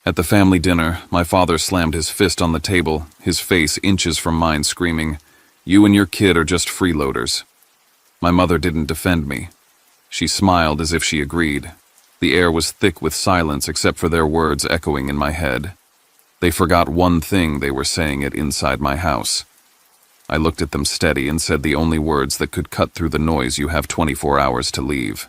At the family dinner, my father slammed his fist on the table, his face inches from mine, screaming, "You and your kid are just freeloaders." My mother didn't defend me. She smiled as if she agreed. The air was thick with silence except for their words echoing in my head. They forgot one thing they were saying it inside my house. I looked at them steady and said the only words that could cut through the noise: "You have 24 hours to leave."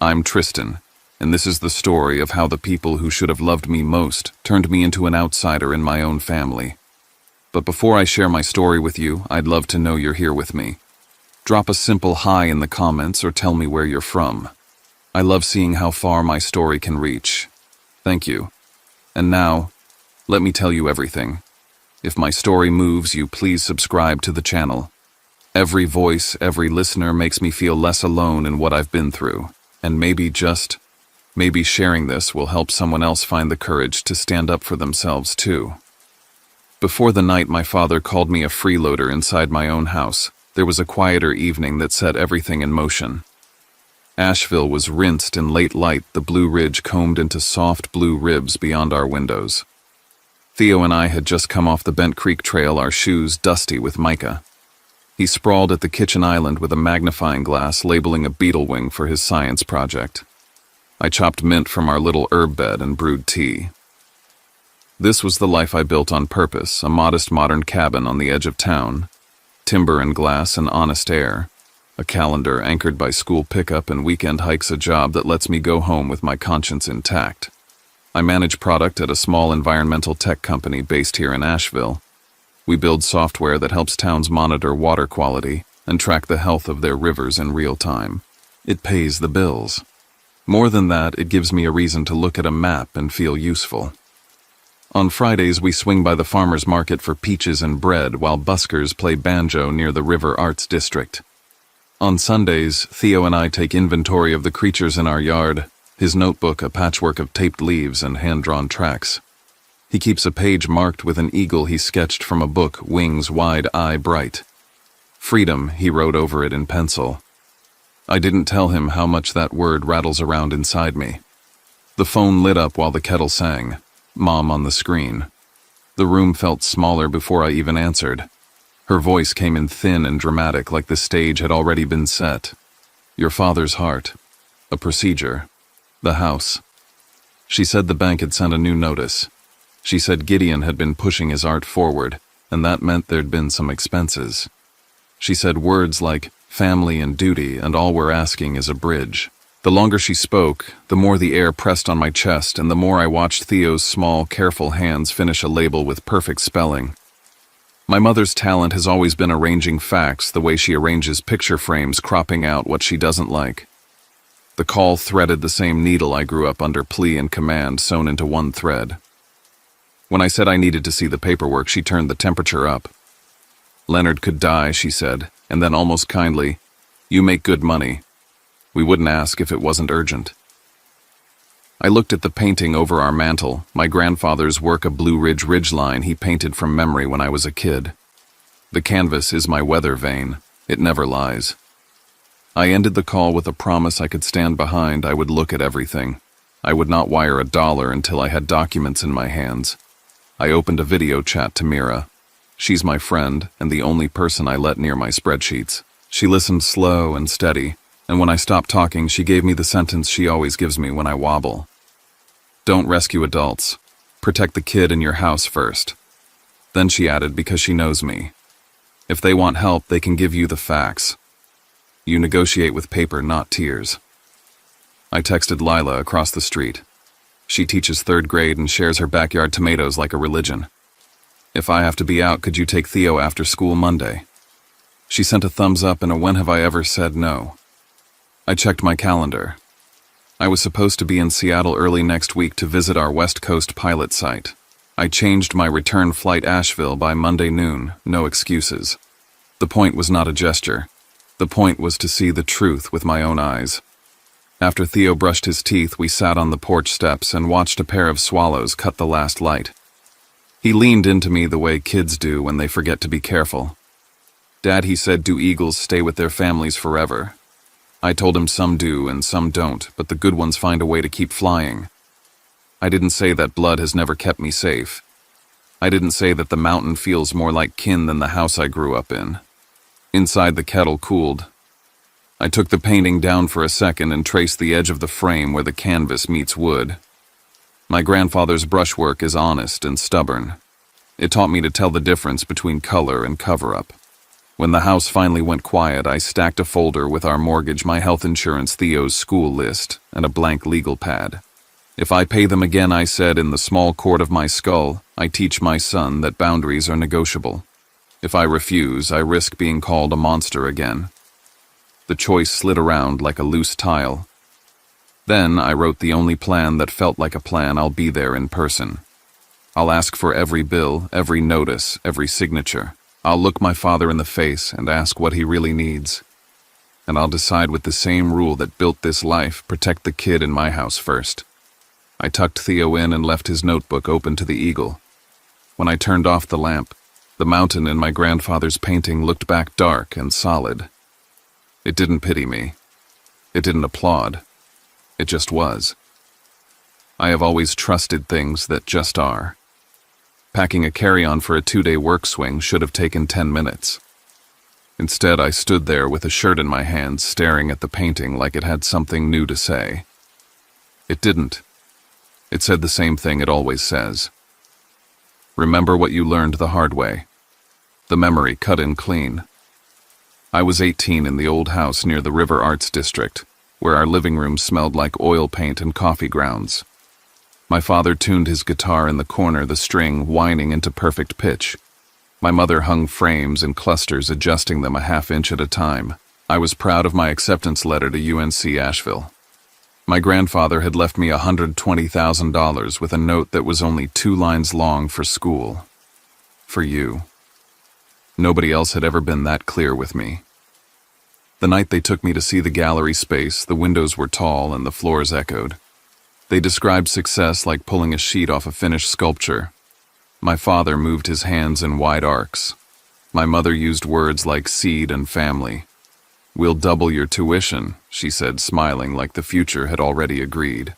I'm Tristan, and this is the story of how the people who should have loved me most turned me into an outsider in my own family. But before I share my story with you, I'd love to know you're here with me. Drop a simple hi in the comments or tell me where you're from. I love seeing how far my story can reach. Thank you. And now, let me tell you everything. If my story moves you, please subscribe to the channel. Every voice, every listener makes me feel less alone in what I've been through. And maybe sharing this will help someone else find the courage to stand up for themselves too. Before the night my father called me a freeloader inside my own house, there was a quieter evening that set everything in motion. Asheville was rinsed in late light, the Blue Ridge combed into soft blue ribs beyond our windows. Theo and I had just come off the Bent Creek Trail, our shoes dusty with mica. He sprawled at the kitchen island with a magnifying glass labeling a beetle wing for his science project. I chopped mint from our little herb bed and brewed tea. This was the life I built on purpose, a modest modern cabin on the edge of town. Timber and glass and honest air. A calendar anchored by school pickup and weekend hikes, a job that lets me go home with my conscience intact. I manage product at a small environmental tech company based here in Asheville. We build software that helps towns monitor water quality and track the health of their rivers in real time. It pays the bills. More than that, it gives me a reason to look at a map and feel useful. On Fridays, we swing by the farmer's market for peaches and bread while buskers play banjo near the River Arts District. On Sundays, Theo and I take inventory of the creatures in our yard, his notebook a patchwork of taped leaves and hand-drawn tracks. He keeps a page marked with an eagle he sketched from a book, wings wide, eye bright. Freedom, he wrote over it in pencil. I didn't tell him how much that word rattles around inside me. The phone lit up while the kettle sang, Mom on the screen. The room felt smaller before I even answered. Her voice came in thin and dramatic, like the stage had already been set. Your father's heart. A procedure. The house. She said the bank had sent a new notice. She said Gideon had been pushing his art forward, and that meant there'd been some expenses. She said words like family and duty, and all we're asking is a bridge. The longer she spoke, the more the air pressed on my chest, and the more I watched Theo's small, careful hands finish a label with perfect spelling. My mother's talent has always been arranging facts the way she arranges picture frames, cropping out what she doesn't like. The call threaded the same needle I grew up under, plea and command sewn into one thread. When I said I needed to see the paperwork, she turned the temperature up. Leonard could die, she said, and then almost kindly, "You make good money. We wouldn't ask if it wasn't urgent." I looked at the painting over our mantel, my grandfather's work, a Blue Ridge ridgeline he painted from memory when I was a kid. The canvas is my weather vane. It never lies. I ended the call with a promise I could stand behind. I would look at everything. I would not wire $1 until I had documents in my hands. I opened a video chat to Mira. She's my friend and the only person I let near my spreadsheets. She listened slow and steady, and when I stopped talking, she gave me the sentence she always gives me when I wobble. Don't rescue adults. Protect the kid in your house first. Then she added, because she knows me. If they want help, they can give you the facts. You negotiate with paper, not tears. I texted Lila across the street. She teaches 3rd grade and shares her backyard tomatoes like a religion. If I have to be out, could you take Theo after school Monday? She sent a thumbs up and a when have I ever said no. I checked my calendar. I was supposed to be in Seattle early next week to visit our West Coast pilot site. I changed my return flight Asheville by Monday noon, no excuses. The point was not a gesture. The point was to see the truth with my own eyes. After Theo brushed his teeth, we sat on the porch steps and watched a pair of swallows cut the last light. He leaned into me the way kids do when they forget to be careful. Dad, he said, do eagles stay with their families forever? I told him some do and some don't, but the good ones find a way to keep flying. I didn't say that blood has never kept me safe. I didn't say that the mountain feels more like kin than the house I grew up in. Inside, the kettle cooled. I took the painting down for a second and traced the edge of the frame where the canvas meets wood. My grandfather's brushwork is honest and stubborn. It taught me to tell the difference between color and cover-up. When the house finally went quiet, I stacked a folder with our mortgage, my health insurance, Theo's school list, and a blank legal pad. If I pay them again, I said in the small court of my skull, I teach my son that boundaries are negotiable. If I refuse, I risk being called a monster again. The choice slid around like a loose tile. Then I wrote the only plan that felt like a plan. I'll be there in person. I'll ask for every bill, every notice, every signature. I'll look my father in the face and ask what he really needs. And I'll decide with the same rule that built this life, protect the kid in my house first. I tucked Theo in and left his notebook open to the eagle. When I turned off the lamp, the mountain in my grandfather's painting looked back dark and solid. It didn't pity me. It didn't applaud. It just was. I have always trusted things that just are. Packing a carry-on for a 2-day work swing should have taken 10 minutes. Instead, I stood there with a shirt in my hand, staring at the painting like it had something new to say. It didn't. It said the same thing it always says. Remember what you learned the hard way. The memory cut in clean. I was 18 in the old house near the River Arts District, where our living room smelled like oil paint and coffee grounds. My father tuned his guitar in the corner, the string whining into perfect pitch. My mother hung frames in clusters, adjusting them a half-inch at a time. I was proud of my acceptance letter to UNC Asheville. My grandfather had left me $120,000 with a note that was only 2 lines long for school. For you. Nobody else had ever been that clear with me. The night they took me to see the gallery space, the windows were tall and the floors echoed. They described success like pulling a sheet off a finished sculpture. My father moved his hands in wide arcs. My mother used words like seed and family. We'll double your tuition, she said, smiling like the future had already agreed.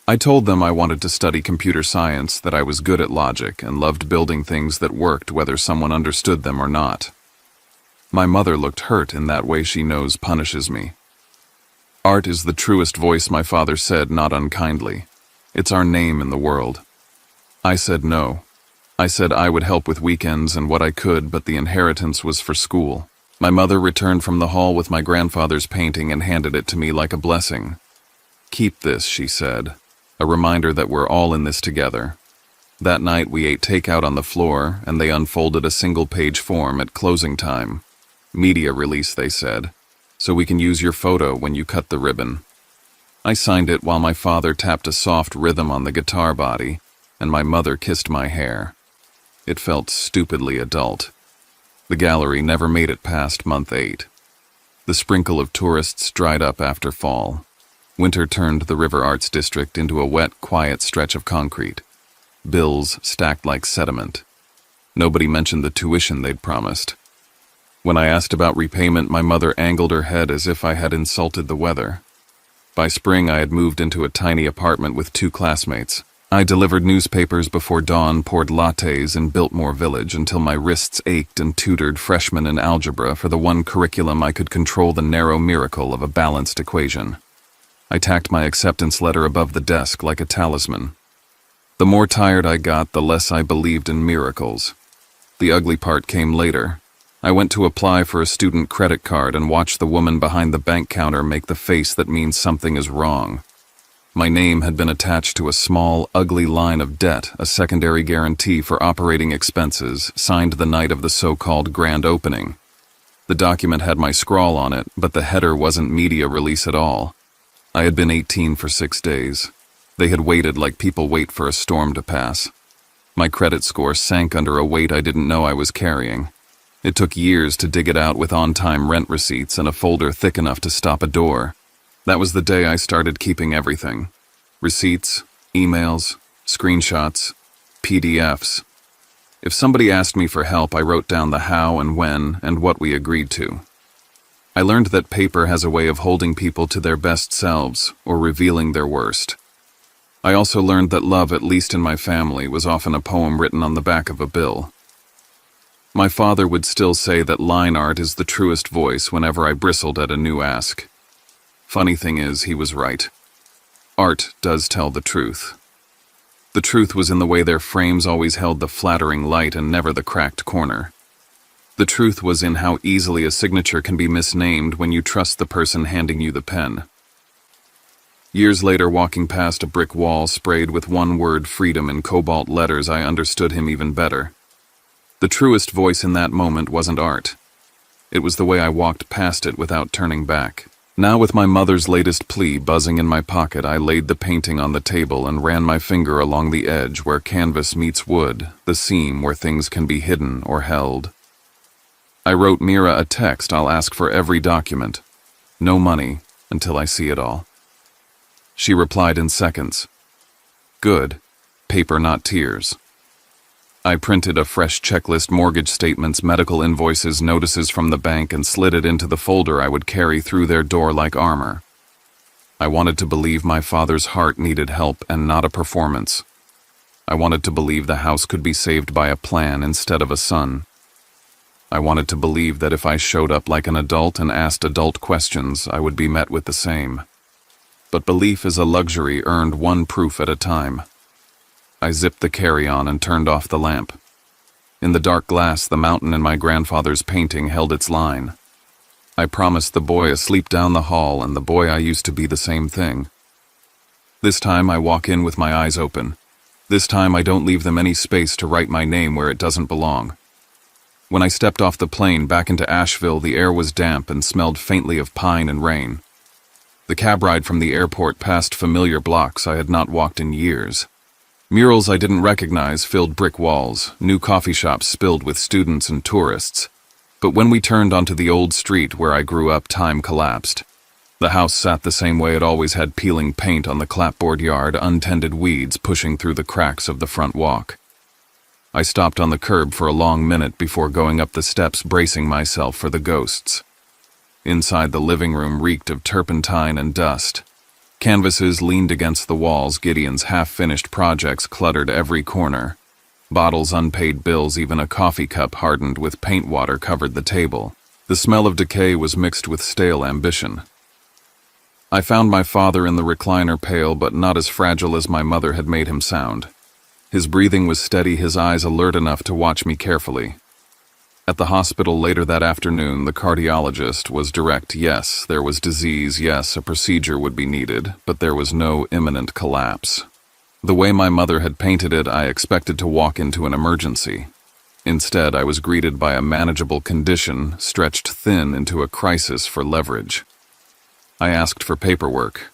I told them I wanted to study computer science, that I was good at logic and loved building things that worked whether someone understood them or not. My mother looked hurt in that way she knows punishes me. Art is the truest voice, my father said, not unkindly. It's our name in the world. I said no. I said I would help with weekends and what I could, but the inheritance was for school. My mother returned from the hall with my grandfather's painting and handed it to me like a blessing. Keep this, she said, a reminder that we're all in this together. That night we ate takeout on the floor, and they unfolded a single-page form at closing time. Media release, they said, so we can use your photo when you cut the ribbon. I signed it while my father tapped a soft rhythm on the guitar body, and my mother kissed my hair. It felt stupidly adult. The gallery never made it past month 8. The sprinkle of tourists dried up after fall. Winter turned the River Arts District into a wet, quiet stretch of concrete. Bills stacked like sediment. Nobody mentioned the tuition they'd promised. When I asked about repayment, my mother angled her head as if I had insulted the weather. By spring, I had moved into a tiny apartment with 2 classmates. I delivered newspapers before dawn, poured lattes in Biltmore Village until my wrists ached, and tutored freshmen in algebra for the one curriculum I could control, the narrow miracle of a balanced equation. I tacked my acceptance letter above the desk like a talisman. The more tired I got, the less I believed in miracles. The ugly part came later. I went to apply for a student credit card and watched the woman behind the bank counter make the face that means something is wrong. My name had been attached to a small, ugly line of debt, a secondary guarantee for operating expenses, signed the night of the so-called grand opening. The document had my scrawl on it, but the header wasn't media release at all. I had been 18 for 6 days. They had waited like people wait for a storm to pass. My credit score sank under a weight I didn't know I was carrying. It took years to dig it out with on-time rent receipts and a folder thick enough to stop a door. That was the day I started keeping everything. Receipts, emails, screenshots, PDFs. If somebody asked me for help, I wrote down the how and when and what we agreed to. I learned that paper has a way of holding people to their best selves or revealing their worst. I also learned that love, at least in my family, was often a poem written on the back of a bill. My father would still say that line art is the truest voice whenever I bristled at a new ask. Funny thing is, he was right. Art does tell the truth. The truth was in the way their frames always held the flattering light and never the cracked corner. The truth was in how easily a signature can be misnamed when you trust the person handing you the pen. Years later, walking past a brick wall sprayed with one word freedom in cobalt letters, I understood him even better. The truest voice in that moment wasn't art. It was the way I walked past it without turning back. Now, with my mother's latest plea buzzing in my pocket, I laid the painting on the table and ran my finger along the edge where canvas meets wood, the seam where things can be hidden or held. I wrote Mira a text I'll ask for every document. No money until I see it all. She replied in seconds. Good. Paper, not tears. I printed a fresh checklist, mortgage statements, medical invoices, notices from the bank, and slid it into the folder I would carry through their door like armor. I wanted to believe my father's heart needed help and not a performance. I wanted to believe the house could be saved by a plan instead of a son. I wanted to believe that if I showed up like an adult and asked adult questions, I would be met with the same. But belief is a luxury earned one proof at a time. I zipped the carry-on and turned off the lamp. In the dark glass, the mountain in my grandfather's painting held its line. I promised the boy asleep down the hall and the boy I used to be the same thing. This time I walk in with my eyes open. This time I don't leave them any space to write my name where it doesn't belong. When I stepped off the plane back into Asheville, the air was damp and smelled faintly of pine and rain. The cab ride from the airport passed familiar blocks I had not walked in years. Murals I didn't recognize filled brick walls, new coffee shops spilled with students and tourists. But when we turned onto the old street where I grew up, time collapsed. The house sat the same way it always had, peeling paint on the clapboard yard, untended weeds pushing through the cracks of the front walk. I stopped on the curb for a long minute before going up the steps, bracing myself for the ghosts. Inside, the living room reeked of turpentine and dust. Canvases leaned against the walls, Gideon's half-finished projects cluttered every corner. Bottles, unpaid bills, even a coffee cup hardened with paint water covered the table. The smell of decay was mixed with stale ambition. I found my father in the recliner, pale but not as fragile as my mother had made him sound. His breathing was steady, his eyes alert enough to watch me carefully. At the hospital later that afternoon, the cardiologist was direct. Yes, there was disease. Yes, a procedure would be needed, but there was no imminent collapse. The way my mother had painted it, I expected to walk into an emergency. Instead, I was greeted by a manageable condition, stretched thin into a crisis for leverage. I asked for paperwork.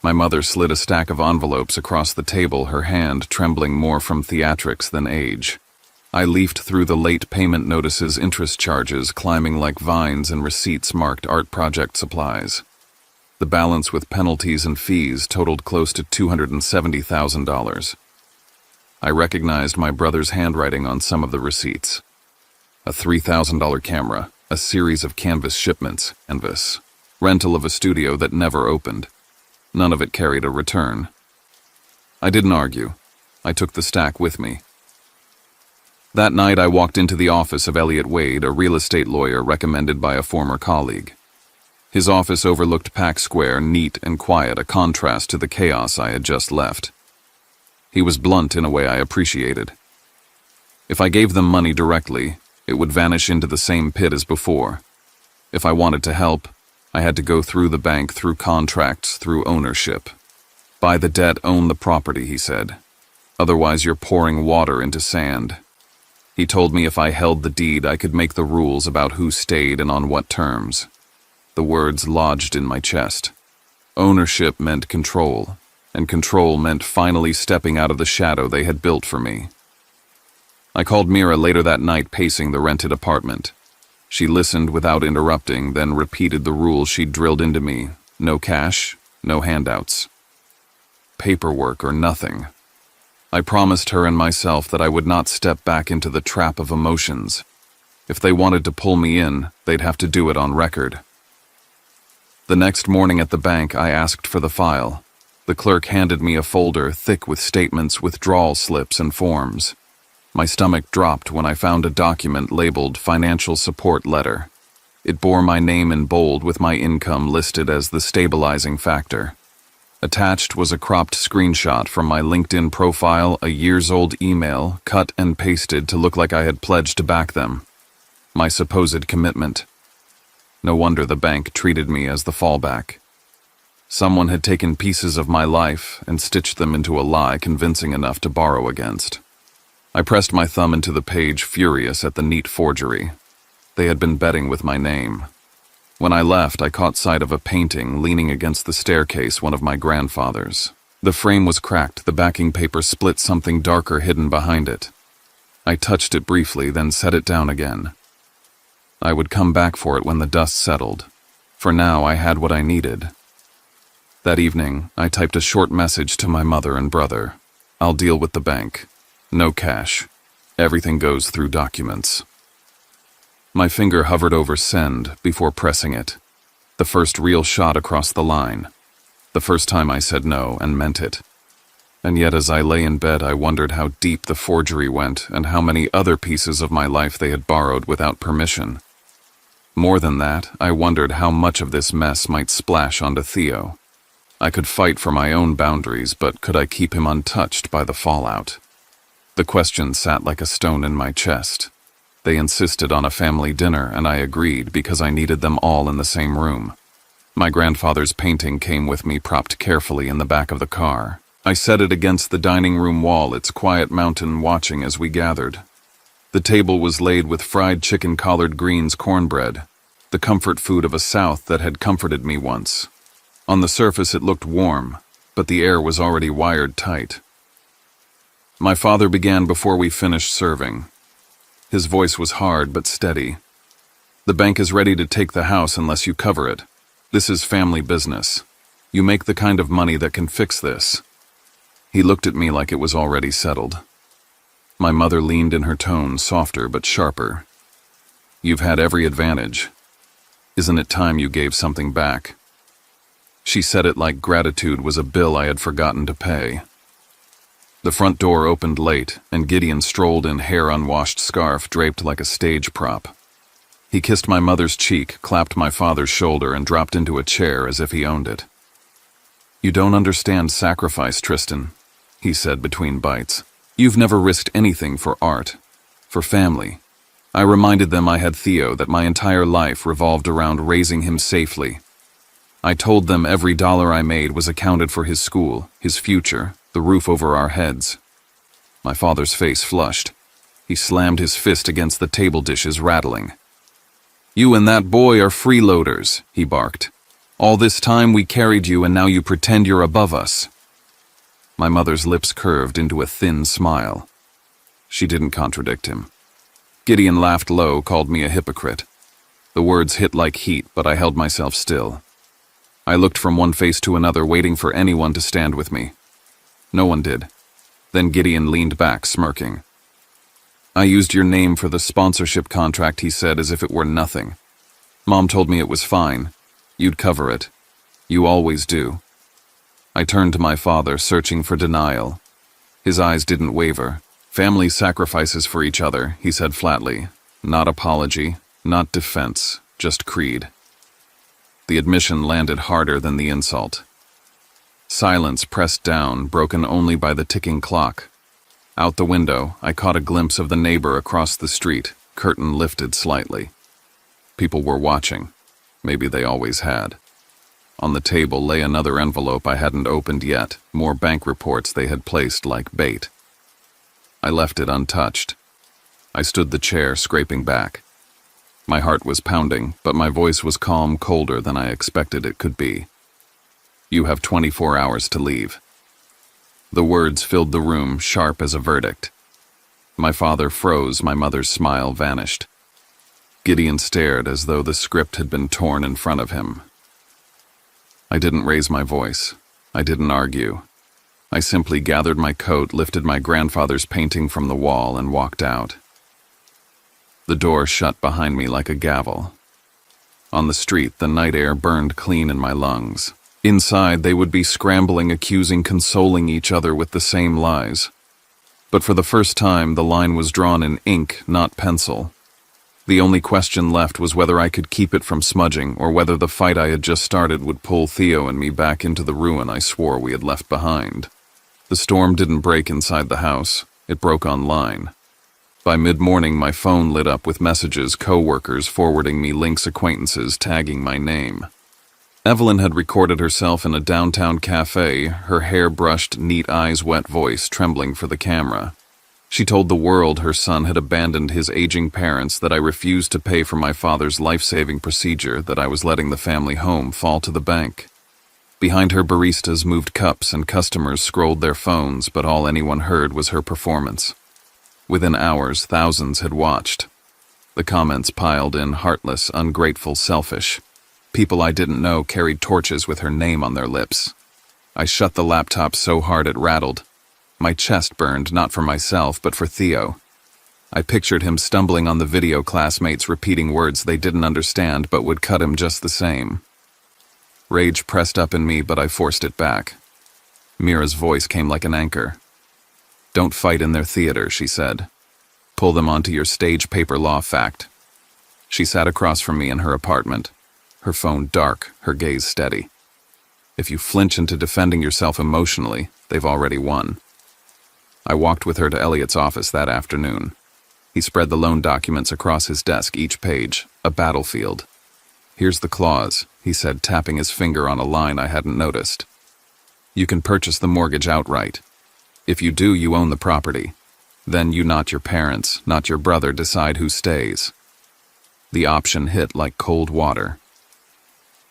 My mother slid a stack of envelopes across the table, her hand trembling more from theatrics than age. I leafed through the late payment notices, interest charges climbing like vines, and receipts marked art project supplies. The balance with penalties and fees totaled close to $270,000. I recognized my brother's handwriting on some of the receipts. A $3,000 camera, a series of canvas shipments, canvas, rental of a studio that never opened. None of it carried a return. I didn't argue. I took the stack with me. That night, I walked into the office of Elliot Wade, a real estate lawyer recommended by a former colleague. His office overlooked Pack Square, neat and quiet, a contrast to the chaos I had just left. He was blunt in a way I appreciated. If I gave them money directly, it would vanish into the same pit as before. If I wanted to help, I had to go through the bank, through contracts, through ownership. Buy the debt, own the property, he said. Otherwise, you're pouring water into sand. He told me if I held the deed, I could make the rules about who stayed and on what terms. The words lodged in my chest. Ownership meant control, and control meant finally stepping out of the shadow they had built for me. I called Mira later that night, pacing the rented apartment. She listened without interrupting, then repeated the rules she'd drilled into me. No cash, no handouts. Paperwork or nothing. I promised her and myself that I would not step back into the trap of emotions. If they wanted to pull me in, they'd have to do it on record. The next morning at the bank, I asked for the file. The clerk handed me a folder thick with statements, withdrawal slips, and forms. My stomach dropped when I found a document labeled Financial Support Letter. It bore my name in bold with my income listed as the stabilizing factor. Attached was a cropped screenshot from my LinkedIn profile, a years-old email, cut and pasted to look like I had pledged to back them. My supposed commitment. No wonder the bank treated me as the fallback. Someone had taken pieces of my life and stitched them into a lie convincing enough to borrow against. I pressed my thumb into the page, furious at the neat forgery. They had been betting with my name. When I left, I caught sight of a painting leaning against the staircase, one of my grandfather's. The frame was cracked, the backing paper split, something darker hidden behind it. I touched it briefly, then set it down again. I would come back for it when the dust settled. For now, I had what I needed. That evening, I typed a short message to my mother and brother. I'll deal with the bank. No cash. Everything goes through documents. My finger hovered over send before pressing it. The first real shot across the line. The first time I said no and meant it. And yet as I lay in bed, I wondered how deep the forgery went and how many other pieces of my life they had borrowed without permission. More than that, I wondered how much of this mess might splash onto Theo. I could fight for my own boundaries, but could I keep him untouched by the fallout? The question sat like a stone in my chest. They insisted on a family dinner, and I agreed because I needed them all in the same room. My grandfather's painting came with me, propped carefully in the back of the car. I set it against the dining room wall, its quiet mountain watching as we gathered. The table was laid with fried chicken, collard greens, cornbread, the comfort food of a South that had comforted me once. On the surface it looked warm, but the air was already wired tight. My father began before we finished serving. His voice was hard but steady. The bank is ready to take the house unless you cover it. This is family business. You make the kind of money that can fix this. He looked at me like it was already settled. My mother leaned in, her tone softer but sharper. You've had every advantage. Isn't it time you gave something back? She said it like gratitude was a bill I had forgotten to pay. The front door opened late, and Gideon strolled in, hair unwashed, scarf draped like a stage prop. He kissed my mother's cheek, clapped my father's shoulder, and dropped into a chair as if he owned it. You don't understand sacrifice, Tristan, he said between bites. You've never risked anything for art, for family. I reminded them I had Theo, that my entire life revolved around raising him safely. I told them every dollar I made was accounted for his school, his future, the roof over our heads. My father's face flushed. He slammed his fist against the table dishes, rattling. You and that boy are freeloaders, he barked. All this time we carried you, and now you pretend you're above us. My mother's lips curved into a thin smile. She didn't contradict him. Gideon laughed low, called me a hypocrite. The words hit like heat, but I held myself still. I looked from one face to another, waiting for anyone to stand with me. No one did. Then Gideon leaned back, smirking. I used your name for the sponsorship contract, he said, as if it were nothing. Mom told me it was fine. You'd cover it. You always do. I turned to my father, searching for denial. His eyes didn't waver. Family sacrifices for each other, he said flatly. Not apology, not defense, just creed. The admission landed harder than the insult. Silence pressed down, broken only by the ticking clock. Out the window, I caught a glimpse of the neighbor across the street, curtain lifted slightly. People were watching. Maybe they always had. On the table lay another envelope I hadn't opened yet, more bank reports they had placed like bait. I left it untouched. I stood the chair, scraping back. My heart was pounding, but my voice was calm, colder than I expected it could be. You have 24 hours to leave. The words filled the room, sharp as a verdict. My father froze, my mother's smile vanished. Gideon stared as though the script had been torn in front of him. I didn't raise my voice. I didn't argue. I simply gathered my coat, lifted my grandfather's painting from the wall, and walked out. The door shut behind me like a gavel. On the street, the night air burned clean in my lungs. Inside, they would be scrambling, accusing, consoling each other with the same lies. But for the first time, the line was drawn in ink, not pencil. The only question left was whether I could keep it from smudging, or whether the fight I had just started would pull Theo and me back into the ruin I swore we had left behind. The storm didn't break inside the house. It broke online. By mid-morning, my phone lit up with messages, co-workers forwarding me links, acquaintances tagging my name. Evelyn had recorded herself in a downtown cafe, her hair brushed, neat, eyes wet, voice trembling for the camera. She told the world her son had abandoned his aging parents, that I refused to pay for my father's life-saving procedure, that I was letting the family home fall to the bank. Behind her, baristas moved cups and customers scrolled their phones, but all anyone heard was her performance. Within hours, thousands had watched. The comments piled in, heartless, ungrateful, selfish. People I didn't know carried torches with her name on their lips. I shut the laptop so hard it rattled. My chest burned, not for myself, but for Theo. I pictured him stumbling on the video, classmates repeating words they didn't understand but would cut him just the same. Rage pressed up in me, but I forced it back. Mira's voice came like an anchor. "Don't fight in their theater," she said. "Pull them onto your stage paper law fact." She sat across from me in her apartment, her phone dark, her gaze steady. "If you flinch into defending yourself emotionally, they've already won." I walked with her to Elliot's office that afternoon. He spread the loan documents across his desk, each page, a battlefield. "Here's the clause," he said, tapping his finger on a line I hadn't noticed. "You can purchase the mortgage outright. If you do, you own the property. Then you, not your parents, not your brother, decide who stays." The option hit like cold water.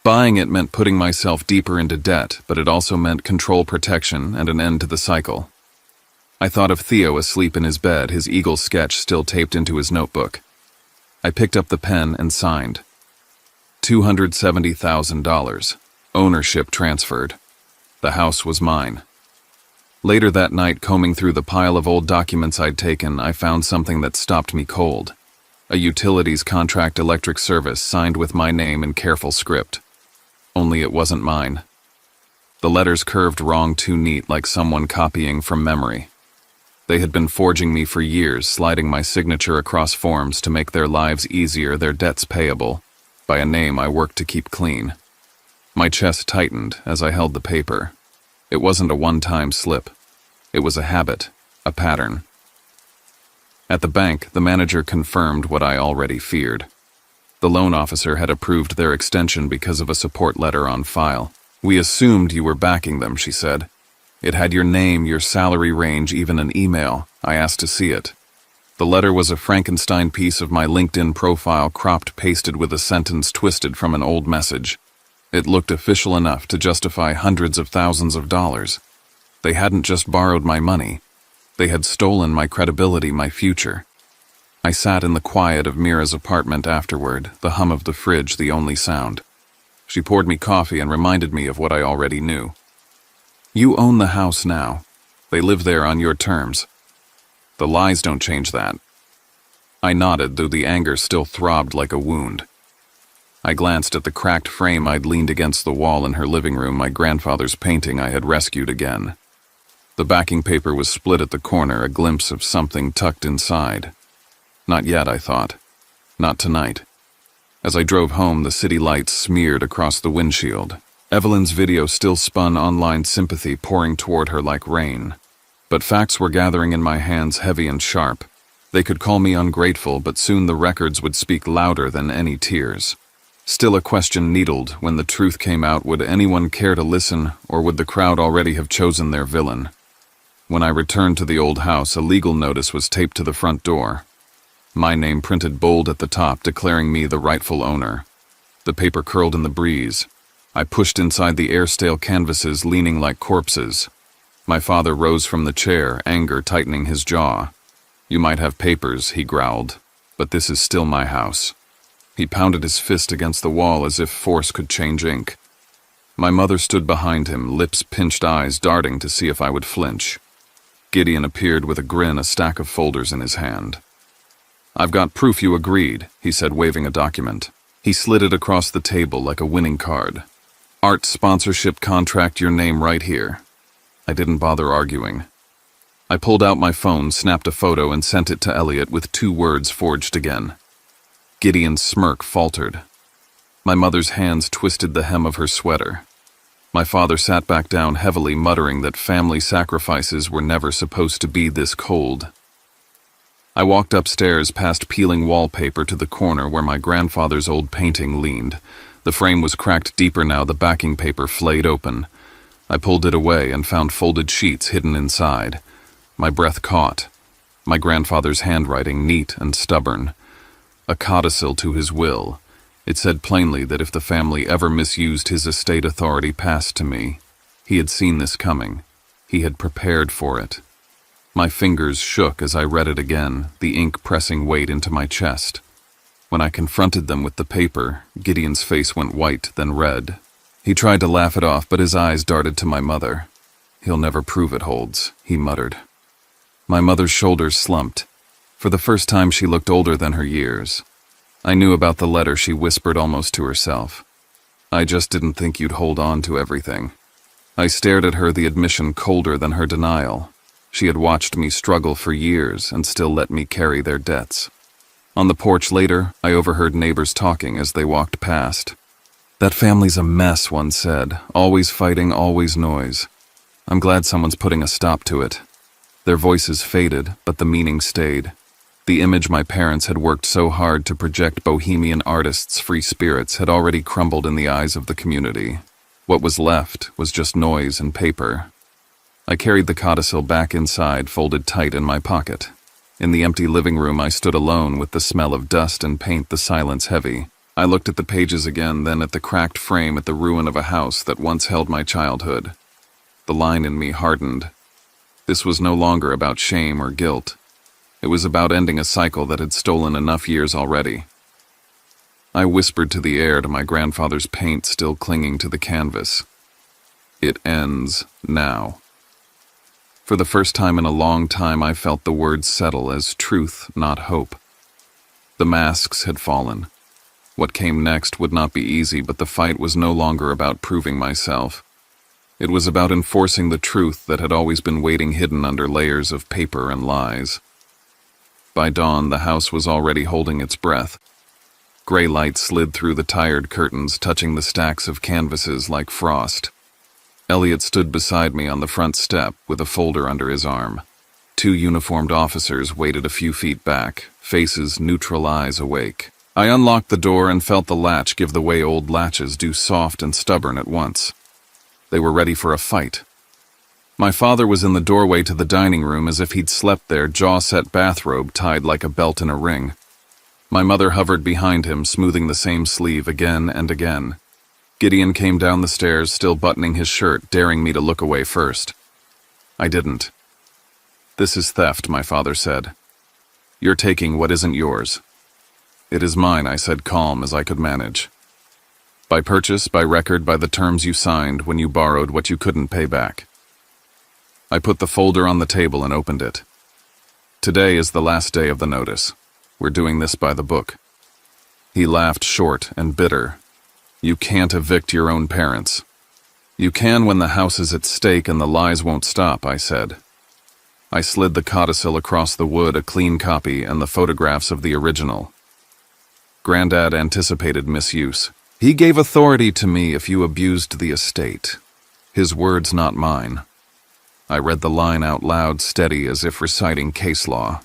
Buying it meant putting myself deeper into debt, but it also meant control, protection, and an end to the cycle. I thought of Theo asleep in his bed, his eagle sketch still taped into his notebook. I picked up the pen and signed. $270,000. Ownership transferred. The house was mine. Later that night, combing through the pile of old documents I'd taken, I found something that stopped me cold. A utilities contract, electric service, signed with my name in careful script. Only it wasn't mine. The letters curved wrong, too neat, like someone copying from memory. They had been forging me for years, sliding my signature across forms to make their lives easier, their debts payable, by a name I worked to keep clean. My chest tightened as I held the paper. It wasn't a one-time slip. It was a habit, a pattern. At the bank, the manager confirmed what I already feared. The loan officer had approved their extension because of a support letter on file. "We assumed you were backing them," she said. "It had your name, your salary range, even an email. I asked to see it." The letter was a Frankenstein piece of my LinkedIn profile, cropped, pasted with a sentence twisted from an old message. It looked official enough to justify hundreds of thousands of dollars. They hadn't just borrowed my money. They had stolen my credibility, my future. I sat in the quiet of Mira's apartment afterward, the hum of the fridge the only sound. She poured me coffee and reminded me of what I already knew. "You own the house now. They live there on your terms. The lies don't change that." I nodded, though the anger still throbbed like a wound. I glanced at the cracked frame I'd leaned against the wall in her living room, my grandfather's painting I had rescued again. The backing paper was split at the corner, a glimpse of something tucked inside. Not yet, I thought. Not tonight. As I drove home, the city lights smeared across the windshield. Evelyn's video still spun online, sympathy pouring toward her like rain. But facts were gathering in my hands, heavy and sharp. They could call me ungrateful, but soon the records would speak louder than any tears. Still, a question needled. When the truth came out, would anyone care to listen, or would the crowd already have chosen their villain? When I returned to the old house, a legal notice was taped to the front door. My name printed bold at the top, declaring me the rightful owner. The paper curled in the breeze. I pushed inside the air-stale canvases, leaning like corpses. My father rose from the chair, anger tightening his jaw. "You might have papers," he growled, "but this is still my house." He pounded his fist against the wall as if force could change ink. My mother stood behind him, lips pinched, eyes darting to see if I would flinch. Gideon appeared with a grin, a stack of folders in his hand. "I've got proof you agreed," he said, waving a document. He slid it across the table like a winning card. Art sponsorship contract, your name right here. I didn't bother arguing. I pulled out my phone, snapped a photo, and sent it to Elliot with 2 words forged again. Gideon's smirk faltered. My mother's hands twisted the hem of her sweater. My father sat back down heavily, muttering that family sacrifices were never supposed to be this cold. I walked upstairs past peeling wallpaper to the corner where my grandfather's old painting leaned. The frame was cracked deeper now, the backing paper flayed open. I pulled it away and found folded sheets hidden inside. My breath caught. My grandfather's handwriting, neat and stubborn. A codicil to his will. It said plainly that if the family ever misused his estate authority passed to me, he had seen this coming. He had prepared for it. My fingers shook as I read it again, the ink pressing weight into my chest. When I confronted them with the paper, Gideon's face went white, then red. He tried to laugh it off, but his eyes darted to my mother. "He'll never prove it holds," he muttered. My mother's shoulders slumped. For the first time, she looked older than her years. I knew about the letter, she whispered almost to herself. "I just didn't think you'd hold on to everything." I stared at her, the admission colder than her denial. She had watched me struggle for years and still let me carry their debts. On the porch later, I overheard neighbors talking as they walked past. "That family's a mess," one said. "Always fighting, always noise. I'm glad someone's putting a stop to it." Their voices faded, but the meaning stayed. The image my parents had worked so hard to project, bohemian artists' free spirits, had already crumbled in the eyes of the community. What was left was just noise and paper. I carried the codicil back inside, folded tight in my pocket. In the empty living room, I stood alone with the smell of dust and paint, the silence heavy. I looked at the pages again, then at the cracked frame, at the ruin of a house that once held my childhood. The line in me hardened. This was no longer about shame or guilt. It was about ending a cycle that had stolen enough years already. I whispered to the air, to my grandfather's paint still clinging to the canvas. "It ends now." For the first time in a long time, I felt the words settle as truth, not hope. The masks had fallen. What came next would not be easy, but the fight was no longer about proving myself. It was about enforcing the truth that had always been waiting hidden under layers of paper and lies. By dawn, the house was already holding its breath. Gray light slid through the tired curtains, touching the stacks of canvases like frost. Elliot stood beside me on the front step with a folder under his arm. 2 uniformed officers waited a few feet back, faces neutral, eyes awake. I unlocked the door and felt the latch give the way old latches do, soft and stubborn at once. They were ready for a fight. My father was in the doorway to the dining room as if he'd slept there, jaw-set bathrobe tied like a belt in a ring. My mother hovered behind him, smoothing the same sleeve again and again. Gideon came down the stairs, still buttoning his shirt, daring me to look away first. I didn't. "This is theft," my father said. "You're taking what isn't yours." "It is mine," I said, calm as I could manage. "By purchase, by record, by the terms you signed when you borrowed what you couldn't pay back." I put the folder on the table and opened it. "Today is the last day of the notice. We're doing this by the book." He laughed, short and bitter. "You can't evict your own parents." "You can when the house is at stake and the lies won't stop," I said. I slid the codicil across the wood, a clean copy, and the photographs of the original. Granddad anticipated misuse. "He gave authority to me if you abused the estate." His words, not mine. I read the line out loud, steady as if reciting case law.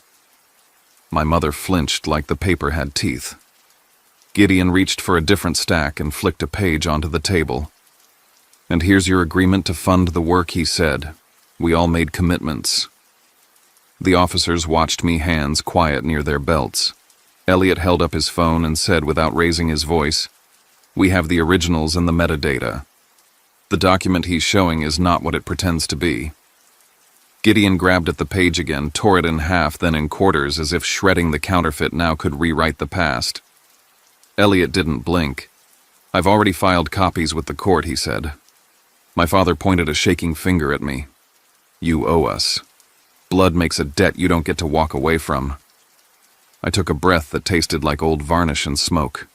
My mother flinched like the paper had teeth. Gideon reached for a different stack and flicked a page onto the table. "And here's your agreement to fund the work," he said. "We all made commitments." The officers watched me, hands quiet near their belts. Elliot held up his phone and said without raising his voice, "We have the originals and the metadata. The document he's showing is not what it pretends to be." Gideon grabbed at the page again, tore it in half, then in quarters, as if shredding the counterfeit now could rewrite the past. Elliot didn't blink. "I've already filed copies with the court," he said. My father pointed a shaking finger at me. "You owe us. Blood makes a debt you don't get to walk away from." I took a breath that tasted like old varnish and smoke.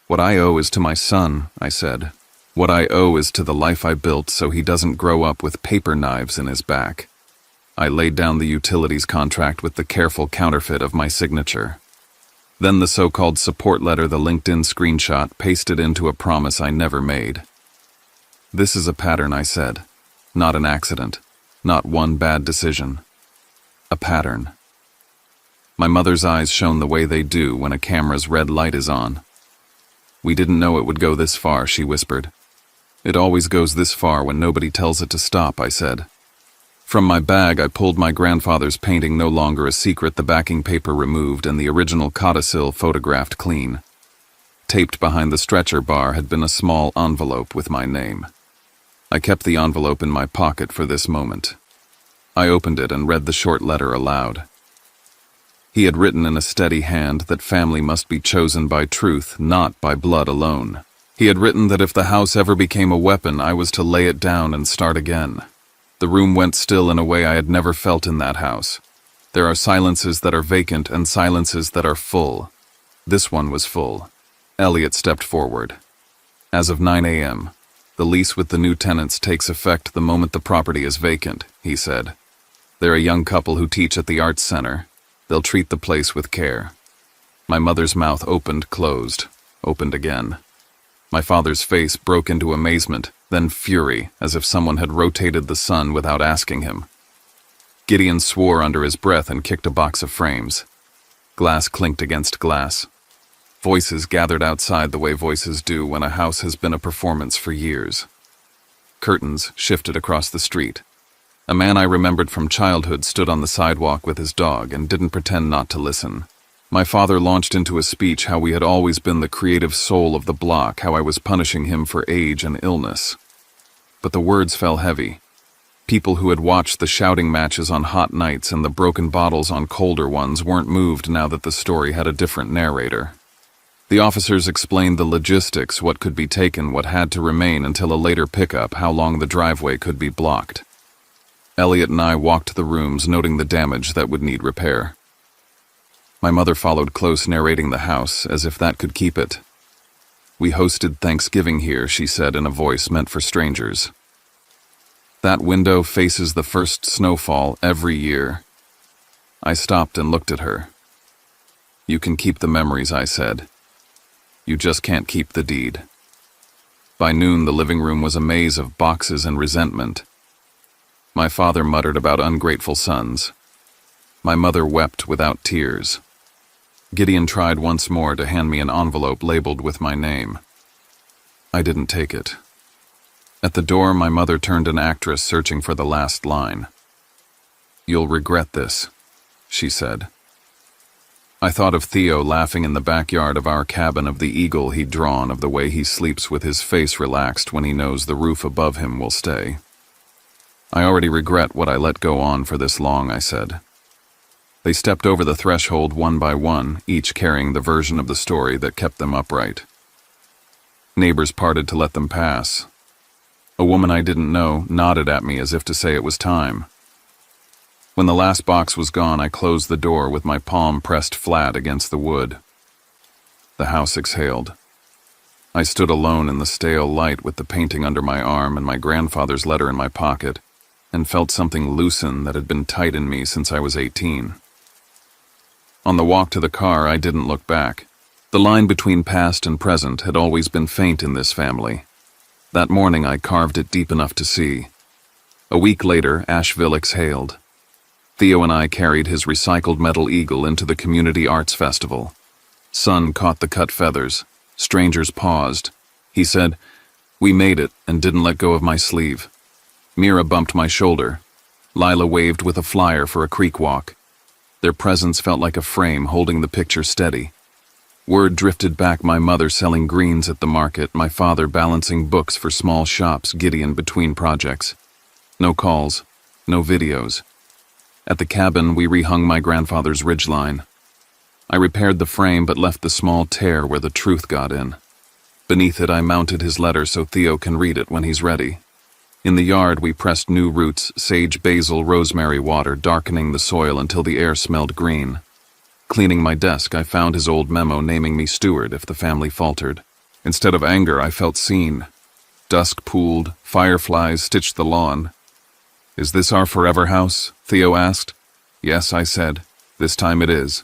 "What I owe is to my son," I said. What I owe is to the life I built so he doesn't grow up with paper knives in his back. I laid down the utilities contract with the careful counterfeit of my signature. Then the so-called support letter, the LinkedIn screenshot, pasted into a promise I never made. This is a pattern, I said. Not an accident. Not one bad decision. A pattern. My mother's eyes shone the way they do when a camera's red light is on. We didn't know it would go this far, she whispered. It always goes this far when nobody tells it to stop, I said. From my bag, I pulled my grandfather's painting, no longer a secret, the backing paper removed and the original codicil photographed clean. Taped behind the stretcher bar had been a small envelope with my name. I kept the envelope in my pocket for this moment. I opened it and read the short letter aloud. He had written in a steady hand that family must be chosen by truth, not by blood alone. He had written that if the house ever became a weapon, I was to lay it down and start again. The room went still in a way I had never felt in that house. There are silences that are vacant and silences that are full. This one was full. Elliot stepped forward. As of 9 a.m., the lease with the new tenants takes effect the moment the property is vacant, he said. They're a young couple who teach at the Arts Center. They'll treat the place with care. My mother's mouth opened, closed, opened again. My father's face broke into amazement, then fury, as if someone had rotated the sun without asking him. Gideon swore under his breath and kicked a box of frames. Glass clinked against glass. Voices gathered outside the way voices do when a house has been a performance for years. Curtains shifted across the street. A man I remembered from childhood stood on the sidewalk with his dog and didn't pretend not to listen. My father launched into a speech how we had always been the creative soul of the block, how I was punishing him for age and illness. But the words fell heavy. People who had watched the shouting matches on hot nights and the broken bottles on colder ones weren't moved now that the story had a different narrator. The officers explained the logistics, what could be taken, what had to remain until a later pickup, how long the driveway could be blocked. Elliot and I walked the rooms, noting the damage that would need repair. My mother followed close, narrating the house, as if that could keep it. We hosted Thanksgiving here, she said in a voice meant for strangers. That window faces the first snowfall every year. I stopped and looked at her. You can keep the memories, I said. You just can't keep the deed. By noon, the living room was a maze of boxes and resentment. My father muttered about ungrateful sons. My mother wept without tears. Gideon tried once more to hand me an envelope labeled with my name. I didn't take it. At the door, my mother turned an actress searching for the last line. You'll regret this, she said. I thought of Theo laughing in the backyard of our cabin, of the eagle he'd drawn, of the way he sleeps with his face relaxed when he knows the roof above him will stay. I already regret what I let go on for this long, I said. They stepped over the threshold one by one, each carrying the version of the story that kept them upright. Neighbors parted to let them pass. A woman I didn't know nodded at me as if to say it was time. When the last box was gone, I closed the door with my palm pressed flat against the wood. The house exhaled. I stood alone in the stale light with the painting under my arm and my grandfather's letter in my pocket, and felt something loosen that had been tight in me since I was 18. On the walk to the car, I didn't look back. The line between past and present had always been faint in this family. That morning, I carved it deep enough to see. A week later, Asheville exhaled. Theo and I carried his recycled metal eagle into the Community Arts Festival. Sun caught the cut feathers. Strangers paused. He said, "We made it," and didn't let go of my sleeve. Mira bumped my shoulder. Lila waved with a flyer for a creek walk. Their presence felt like a frame holding the picture steady. Word drifted back, my mother selling greens at the market, my father balancing books for small shops, Gideon between projects. No calls, no videos. At the cabin, we rehung my grandfather's ridgeline. I repaired the frame but left the small tear where the truth got in. Beneath it, I mounted his letter so Theo can read it when he's ready. In the yard, we pressed new roots, sage, basil, rosemary water, darkening the soil until the air smelled green. Cleaning my desk, I found his old memo naming me steward if the family faltered. Instead of anger, I felt seen. Dusk pooled, fireflies stitched the lawn. "Is this our forever house?" Theo asked. "Yes," I said. "This time it is."